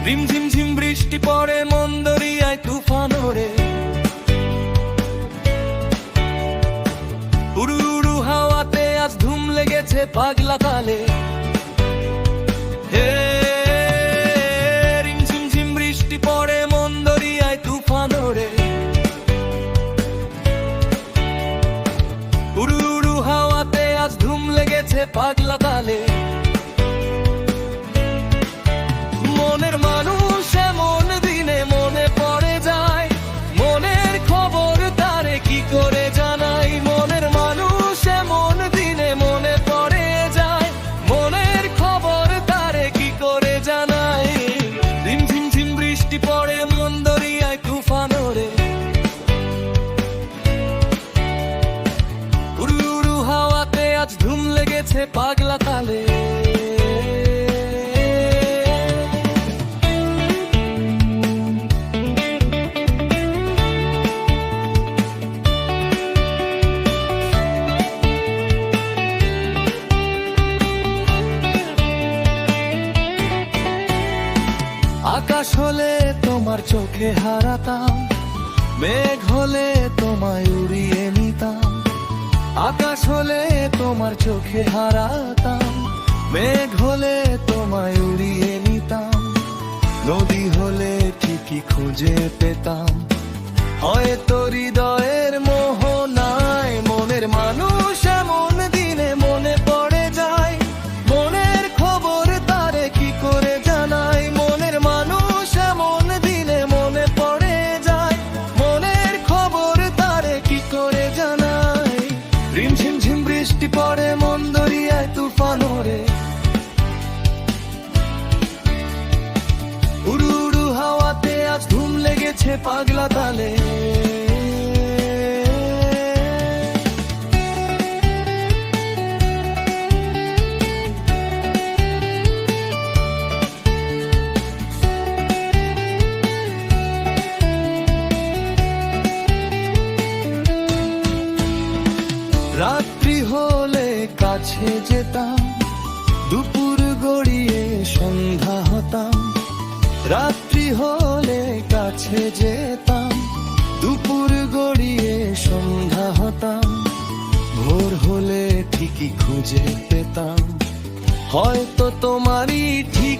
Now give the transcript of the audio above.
রিমঝিম ঝিম বৃষ্টি পড়ে, মন দরিয়ায় তুফান ওড়ে। উড়ু উড়ু হাওয়াতে আজ ধুম লেগেছে পাগলা কালে। হে রিমঝিম ঝিম বৃষ্টি পড়ে, মন দরিয়ায় তুফান ওড়ে। উড়ু উড়ু হাওয়াতে আজ ধুম লেগেছে পাগলা কালে। মনের মানুষ এমন দিনে মনে পড়ে যায়, মনের খবর তারে কি করে জানাই। মনের মানুষ এমন দিনে মনে পড়ে যায়, মনের খবর তারে কি করে জানাই। রিমঝিম ঝিম বৃষ্টি পড়ে, মন দরিয়ায় তুফান ওড়ে। উড়ু উড়ু হাওয়াতে আজ ধুম লেগেছে পাগলা কালে। আকাশ হলে তোমার চোখে হারাতাম, মেঘ হলে তোমায় উড়িয়ে নিতাম। আকাশ হলে তোমার চোখে হারাতাম, মেঘ হলে তোমায় উড়িয়ে নিতাম। নদী হলে ঠিকই খুঁজে পেতাম, হয়তো হৃদয়ের মোহনায়। মনের মানুষ এমন দিনে মনে পড়ে যায়, মনের খবর তারে কি করে জানাই। মনের মানুষ এমন দিনে মনে পড়ে যায়, মনের খবর তারে কি করে জানাই। রিমঝিম ঝিম বৃষ্টি পড়ে, মন দরিয়ায় তুফান ওড়ে। উড়ু উড়ু হাওয়াতে আজ ধুম লেগেছে পাগলা তালে। রাত্রি হলে কাছে যেতাম, দুপুর গড়িয়ে সন্ধ্যা হতাম। রাত্রি হলে কাছে যেতাম, দুপুর গড়িয়ে সন্ধ্যা হতাম। ভোর হলে ঠিকই খুঁজে পেতাম, হয়তো তোমারই ঠিক